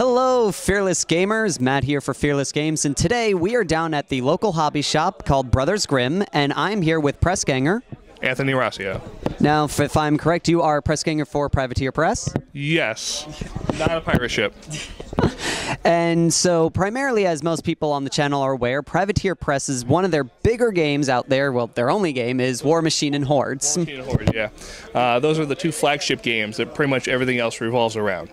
Hello, Fearless Gamers. Matt here for Fearless Games, and today we are down at the local hobby shop called Brothers Grimm, and I'm here with press ganger Anthony Rossio. Now, if I'm correct, you are a press ganger for Privateer Press? Yes, not a pirate ship. And so, primarily, as most people on the channel are aware, Privateer Press is one of their bigger games out there. Well, their only game is Warmachine and Hordes. Warmachine and Hordes, yeah. Those are the two flagship games that pretty much everything else revolves around.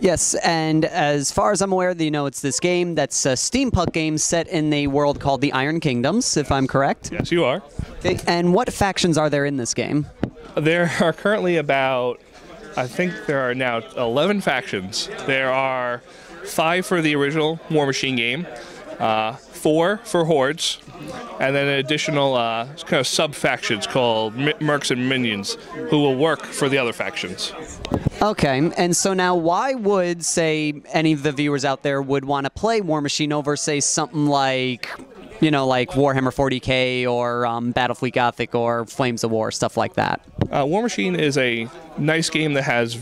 Yes, and as far as I'm aware, it's this game that's a steampunk game set in a world called the Iron Kingdoms, if I'm correct. Yes, you are. Okay, and what factions are there in this game? There are currently about, I think there are now 11 factions. There are 5 for the original Warmachine game, 4 for Hordes, and then an additional kind of sub-factions called Mercs and Minions, who will work for the other factions. Okay, and so now why would, say, any of the viewers out there would want to play Warmachine over, say, something like, like Warhammer 40K or Battlefleet Gothic or Flames of War, stuff like that? Warmachine is a nice game that has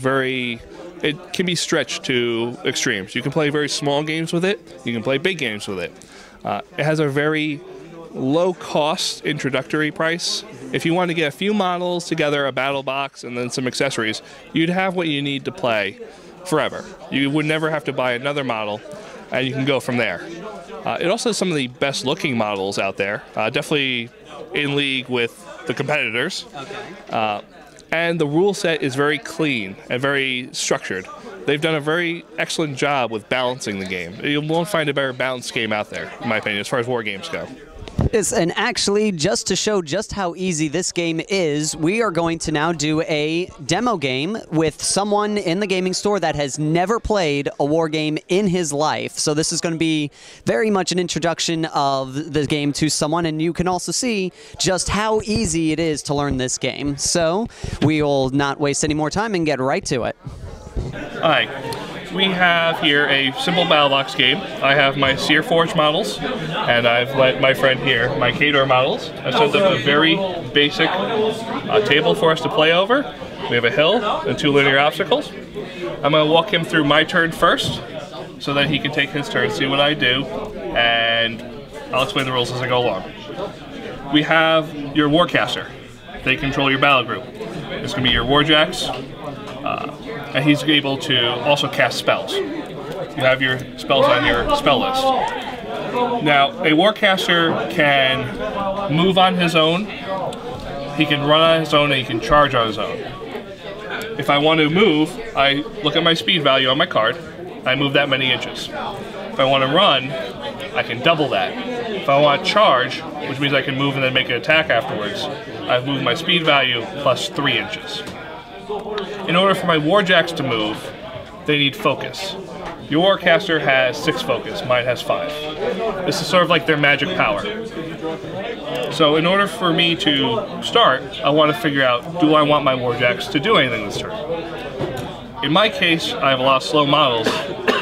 it can be stretched to extremes. You can play very small games with it, you can play big games with it. It has a very low-cost introductory price. If you want to get a few models together, a battle box, and then some accessories, you'd have what you need to play forever. You would never have to buy another model, and you can go from there. It also has some of the best-looking models out there, definitely in league with the competitors. Okay. And the rule set is very clean and very structured. They've done a very excellent job with balancing the game. You won't find a better balanced game out there, in my opinion, as far as war games go. Yes, and actually, just to show just how easy this game is, we are going to now do a demo game with someone in the gaming store that has never played a war game in his life. So this is going to be very much an introduction of the game to someone, and you can also see just how easy it is to learn this game. So we will not waste any more time and get right to it. Alright, we have here a simple battle box game. I have my Sear Forge models, and I've let my friend here, my Kador models. I've set up a very basic table for us to play over. We have a hill and 2 linear obstacles. I'm going to walk him through my turn first, so that he can take his turn, see what I do, and I'll explain the rules as I go along. We have your Warcaster. They control your battle group. It's going to be your Warjacks. And he's able to also cast spells. You have your spells on your spell list. Now, a Warcaster can move on his own, he can run on his own, and he can charge on his own. If I want to move, I look at my speed value on my card, I move that many inches. If I want to run, I can double that. If I want to charge, which means I can move and then make an attack afterwards, I've moved my speed value plus 3 inches. In order for my Warjacks to move, they need focus. Your Warcaster has 6 focus, mine has 5. This is sort of like their magic power. So in order for me to start, I want to figure out, do I want my Warjacks to do anything this turn? In my case, I have a lot of slow models,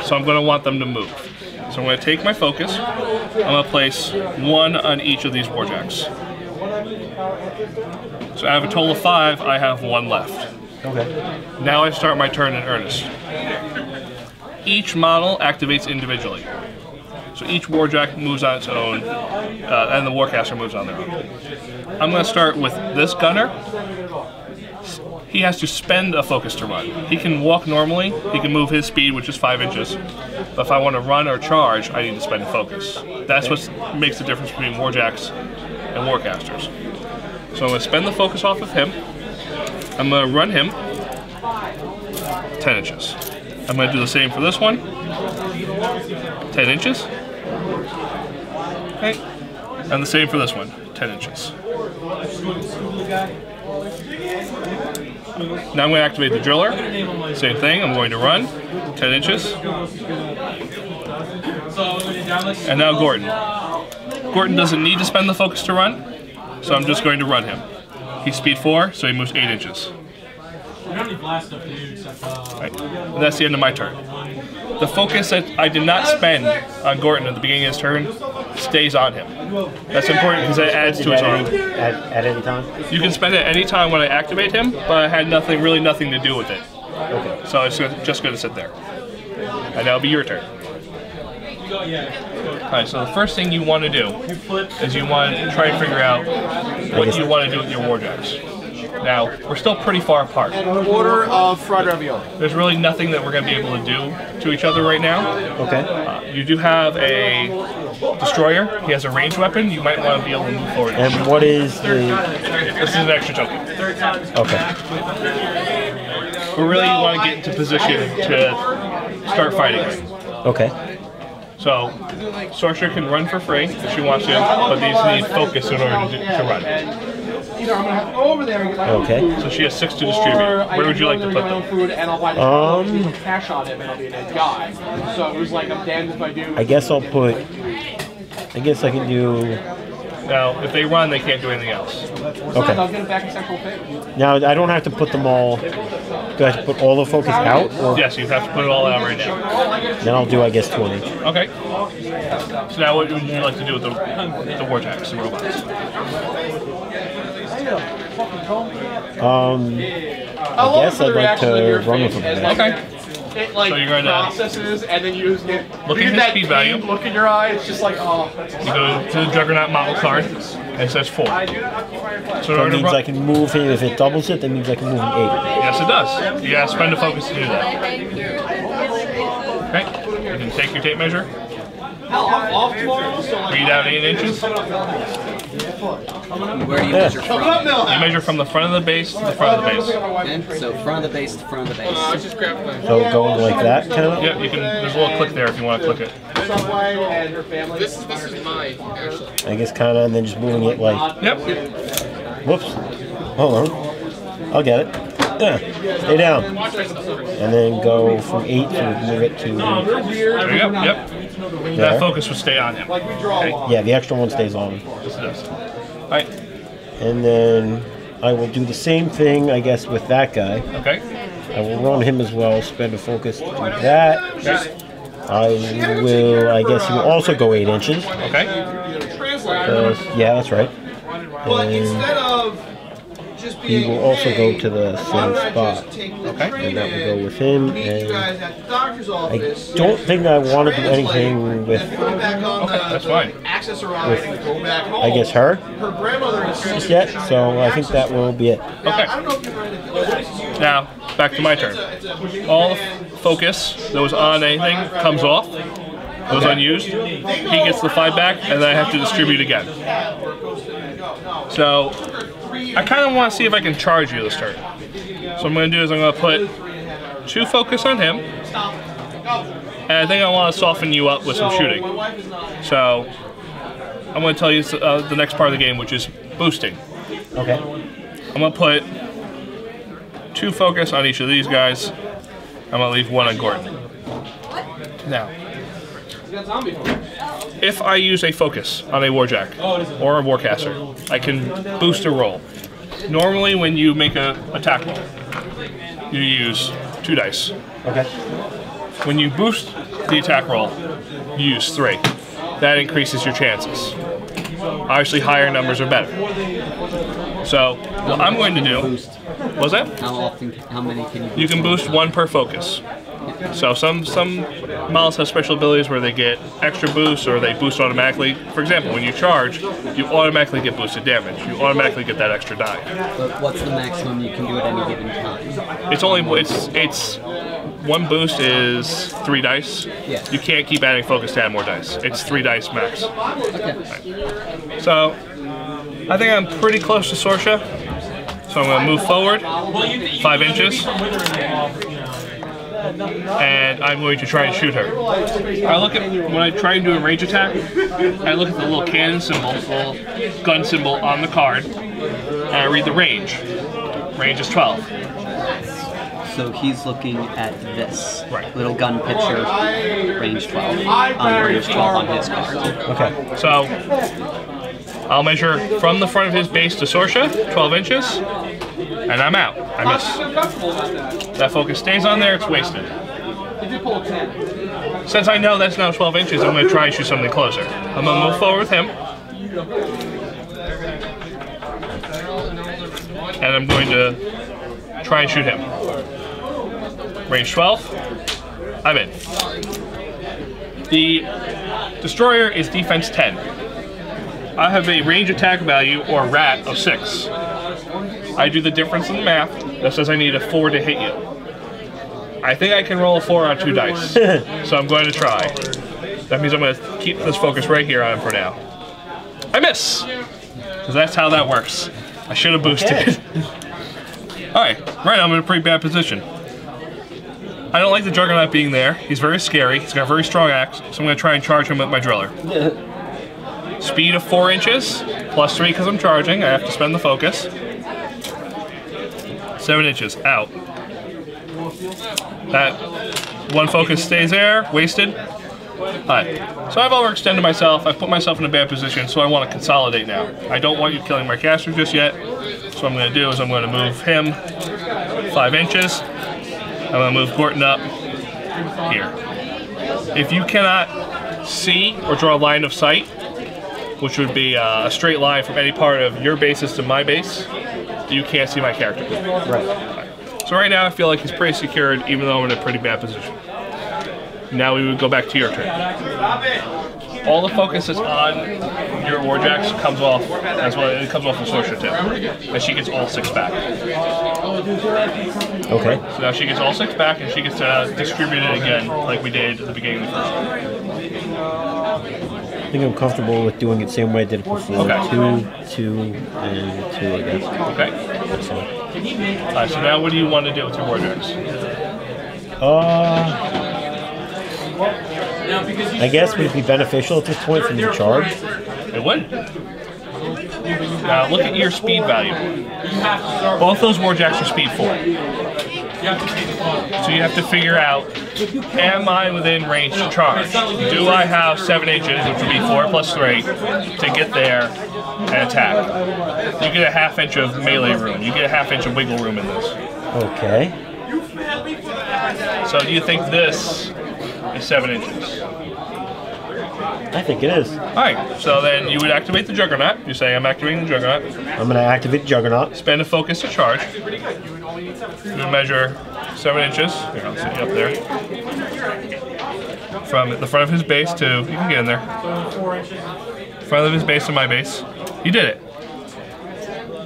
so I'm going to want them to move. So I'm going to take my focus, I'm going to place 1 on each of these Warjacks. So out of a total of 5, I have 1 left. Okay. Now I start my turn in earnest. Each model activates individually. So each Warjack moves on its own, and the Warcaster moves on their own. I'm going to start with this gunner. He has to spend a focus to run. He can walk normally, he can move his speed, which is 5 inches. But if I want to run or charge, I need to spend a focus. That's what makes the difference between Warjacks and Warcasters. So I'm going to spend the focus off of him. I'm going to run him 10 inches. I'm going to do the same for this one. 10 inches. Okay. And the same for this one. 10 inches. Now I'm going to activate the driller. Same thing. I'm going to run 10 inches. And now Gordon. Gordon doesn't need to spend the focus to run, so I'm just going to run him. He's speed 4, so he moves 8 inches. Right. And that's the end of my turn. The focus that I did not spend on Gordon at the beginning of his turn stays on him. That's important because it adds to his arm. At any time? You can spend it any time when I activate him, but I had really nothing to do with it. Okay. So it's just going to sit there. And that'll be your turn. Alright, so the first thing you want to do is you want to try and figure out what you want to do with your warjacks. Now, we're still pretty far apart. Order of fried ravioli. There's really nothing that we're going to be able to do to each other right now. Okay. You do have a destroyer. He has a ranged weapon. You might want to be able to move forward. And what is the... This is an extra token. Okay. We really want to get into position to start fighting. Okay. So, Sorcerer can run for free if she wants to, but these need focus in order to run. Either I'm gonna have to go over there and get my Okay. So she has 6 to distribute. Where would you like to put them? food and I'll buy cash on him and I'll be a nice guy. So it was like I'm damned if I do. I guess I'll put... I guess I can do... Now, if they run, they can't do anything else. Okay. I'll get it back in central pay. Now, I don't have to put them all... Do I have to put all the focus out? Or Yes, you have to put it all out right now. then I'll do, I guess, 20. Okay. So now what would you like to do with the warjacks, the robots? I guess I'd like to run with them. Okay. It like So you're going to processes and then you get look at his speed value. Look in your eye. It's just like You go to the Juggernaut model card, and it says 4. So in That order to means run, I can move him. If it doubles it, that means I can move him 8. yes, it does. You gotta spend a focus to do that. Okay. You can take your tape measure. Read out 8 inches. Where do you measure from? You measure from the front of the base to the front of the base. Okay, so front of the base to front of the base. So going like that, kind of? Yeah, you can. There's a little click there if you want to click it. This is mine, actually. I guess kind of, and then just moving it like... Yep. Whoops. Hold on. I'll get it. Yeah. Stay down. And then go from 8 to move it to... There you go. Yep. That focus would stay on him. Okay. Yeah, the extra one stays on. Yes, it does. All right. And then I will do the same thing, I guess, with that guy. Okay. I will run him as well, spend a focus to do that. Okay. I will, I guess he will also go 8 inches. Okay. Yeah, that's right. But And instead of just he being, will also hey, go to the why same don't I spot. just take the Okay. train And that will in, go with him. meet you And guys at the doctor's office, I don't think I want to do anything and with, put it back on Okay, that's fine. access around and go back home. I guess, her Her grandmother is yet. So I think that will be it. Okay. I don't know if you're ready to do this. Now, back to my turn. All the focus that was on anything comes off. Goes unused. He gets the 5 back, and then I have to distribute again. So, I kind of want to see if I can charge you this turn. So what I'm going to do is I'm going to put 2 focus on him, and I think I want to soften you up with some shooting. So, I'm going to tell you the next part of the game, which is boosting. Okay. I'm going to put 2 focus on each of these guys. I'm going to leave 1 on Gordon. Now, if I use a focus on a warjack or a warcaster, I can boost a roll. Normally, when you make a attack roll, you use 2 dice. Okay. When you boost the attack roll, you use 3. That increases your chances. Obviously, higher numbers are better. So, what I'm going to do... What's that? How many can you? You can boost 1 per focus. So some models have special abilities where they get extra boosts or they boost automatically. For example, when you charge, you automatically get boosted damage. You automatically get that extra die. But what's the maximum you can do at any given time? It's only it's 1 boost is 3 dice. Yeah. You can't keep adding focus to add more dice. It's 3 dice max. Okay. So I think I'm pretty close to Sorsha. So I'm going to move forward 5 inches. And I'm going to try and shoot her. I look at, when I try and do a range attack, I look at the little cannon symbol, the little gun symbol on the card, and I read the range. Range is 12. So he's looking at this Right. little gun picture, range 12, on range 12 on his card. Okay. So I'll measure from the front of his base to Sorsha, 12 inches, and I'm out. I miss. That focus stays on there, it's wasted. Since I know that's now 12 inches, I'm going to try and shoot something closer. I'm going to move forward with him. And I'm going to try and shoot him. Range 12. I'm in. The destroyer is defense 10. I have a range attack value, or RAT, of 6. I do the difference in the math that says I need a 4 to hit you. I think I can roll a 4 on 2 dice, so I'm going to try. That means I'm going to keep this focus right here on him for now. I miss! Because that's how that works. I should have boosted it. Alright, right now I'm in a pretty bad position. I don't like the Juggernaut being there. He's very scary. He's got a very strong axe, so I'm going to try and charge him with my driller. Speed of 4 inches, plus 3 because I'm charging. I have to spend the focus. 7 inches, out. That one focus stays there, wasted. Alright, so I've overextended myself. I've put myself in a bad position, so I want to consolidate now. I don't want you killing my caster just yet. So what I'm going to do is I'm going to move him 5 inches. I'm going to move Gorton up here. If you cannot see or draw a line of sight, which would be a straight line from any part of your bases to my base, you can't see my character. Right. So right now I feel like he's pretty secured, even though I'm in a pretty bad position. Now we would go back to your turn. All the focus that's on your Warjacks comes off as well. It comes off the sorcerer tip, and she gets all 6 back. Okay. So now she gets all 6 back, and she gets to distribute it again, like we did at the beginning of the first one. I think I'm comfortable with doing it the same way I did it before. Okay. 2, 2, and 2, I guess. Okay. Alright, so now what do you want to do with your Warjacks? I guess would it be beneficial at this point for me to charge? It would. Now look at your speed value. Both those Warjacks are speed 4. So you have to figure out, am I within range to charge? Do I have 7 inches, which would be 4 plus 3, to get there and attack? You get a ½ inch of melee room. You get a ½ inch of wiggle room in this. Okay. So do you think this is 7 inches? I think it is. Alright, so then you would activate the Juggernaut. You say, I'm activating the Juggernaut. I'm going to activate Juggernaut. Spend a focus to charge. You measure 7 inches. Here, I'll set you up there. From the front of his base to, you can get in there. Front of his base to my base. You did it.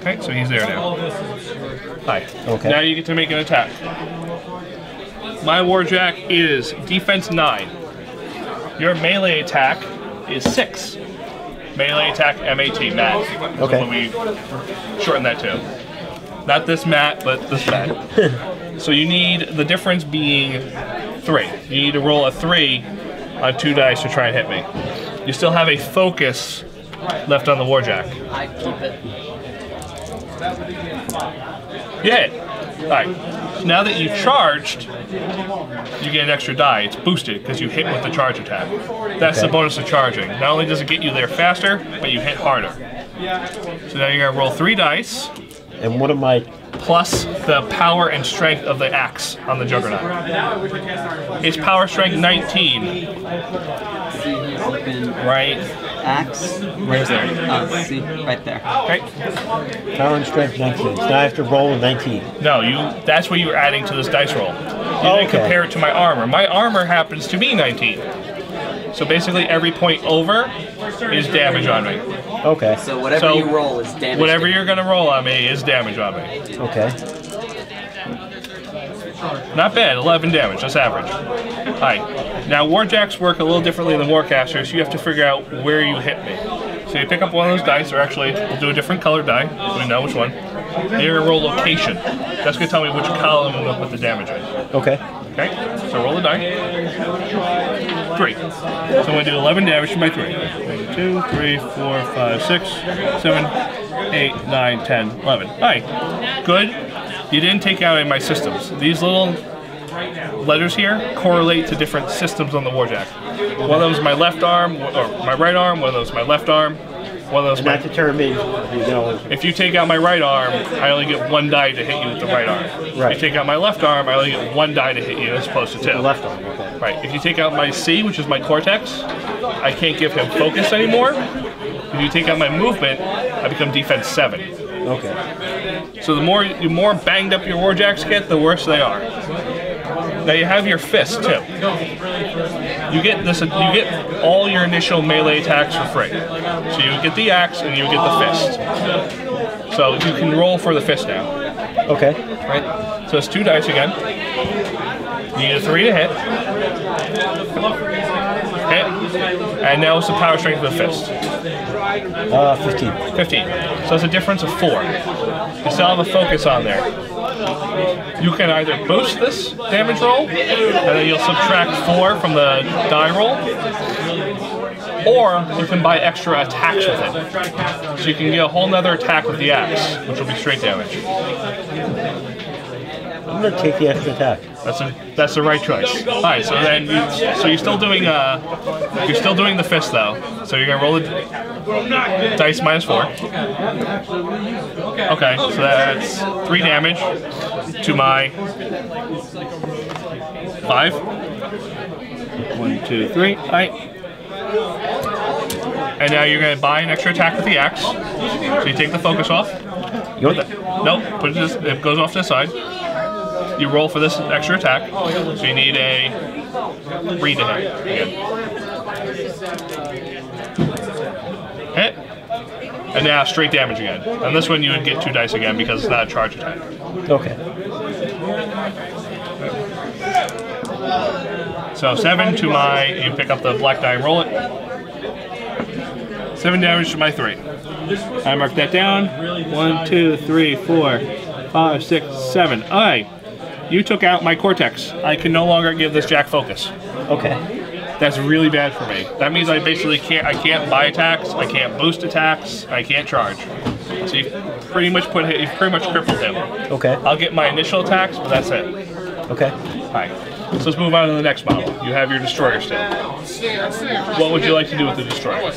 Okay, so he's there now. Hi. Okay. Now you get to make an attack. My Warjack is defense 9. Your melee attack is 6. Melee attack MAT, Matt. Okay. When we shorten that to. Not this Matt, but this Matt. So you need the difference being 3. You need to roll a 3 on 2 dice to try and hit me. You still have a focus left on the Warjack. I keep it. You hit. Alright. So now that you've charged, you get an extra die. It's boosted because you hit with the charge attack. That's the bonus of charging. Not only does it get you there faster, but you hit harder. So now you're going to roll 3 dice. And what am I? Plus the power and strength of the axe on the Juggernaut. It's power strength 19. Right. Axe. Right there. Oh, see, right there. Okay. Power and strength 19. So now I have to roll a 19. No, that's what you were adding to this dice roll. You didn't compare it to my armor. My armor happens to be 19. So basically every point over is damage on me. Okay. So whatever you roll is damage. Whatever you're going to roll on me is damage on me. Okay. Not bad, 11 damage, that's average. Alright, now Warjacks work a little differently than Warcasters, so you have to figure out where you hit me. So you pick up one of those dice, or actually, we'll do a different colored die, so we know which one. And you're going to roll location. That's going to tell me which column I'm going to put the damage in. Okay. Okay, so roll the die. 3. So I'm going to do 11 damage to my 3. 2, 3, 4, 5, 6, 7, 8, 9, 10, 11. Alright, good. You didn't take out any of my systems. These little letters here correlate to different systems on the Warjack. One of them is my left arm, or my right arm, one of those is my left arm, one of those. And that determines, if you take out my right arm, I only get 1 die to hit you with the right arm. Right. If you take out my left arm, I only get 1 die to hit you as opposed to 2. the left arm. Okay. Right. If you take out my C, which is my cortex, I can't give him focus anymore. If you take out my movement, I become defense 7. Okay. So the more banged up your Warjacks get, the worse they are. Now you have your fist too. You get this. You get all your initial melee attacks for free. So you get the axe and you get the fist. So you can roll for the fist now. Okay. Right. So it's 2 dice again. You need a 3 to hit. Hit. And now it's the power strength of the fist. 15. 15. So it's a difference of 4. You still have a focus on there. You can either boost this damage roll, and then you'll subtract 4 from the die roll, or you can buy extra attacks with it. So you can get a whole nother attack with the axe, which will be straight damage. I'm gonna take the extra attack. That's the right choice. All right, so then you're still doing the fist though. So you're gonna roll the dice minus 4. Okay, so that's 3 damage to my 5. 1, 2, 3. All right. And now you're gonna buy an extra attack with the axe. So you take the focus off. You want Nope. Put it. It goes off to the side. You roll for this extra attack, so you need a 3 to hit again. Hit. And now straight damage again. And this one you would get 2 dice again because it's not a charge attack. Okay. So 7 to my, you pick up the black die and roll it. 7 damage to my 3. I mark that down. 1, 2, 3, 4, 5, 6, 7. Alright. You took out my cortex. I can no longer give this jack focus. Okay. That's really bad for me. That means I basically can't buy attacks, I can't boost attacks, I can't charge. So you've pretty much crippled him. Okay. I'll get my initial attacks, but that's it. Okay. Alright. So let's move on to the next model. You have your destroyer still. What would you like to do with the destroyer?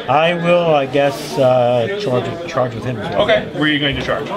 I will, I guess, charge with him as well. Okay. Where are you going to charge?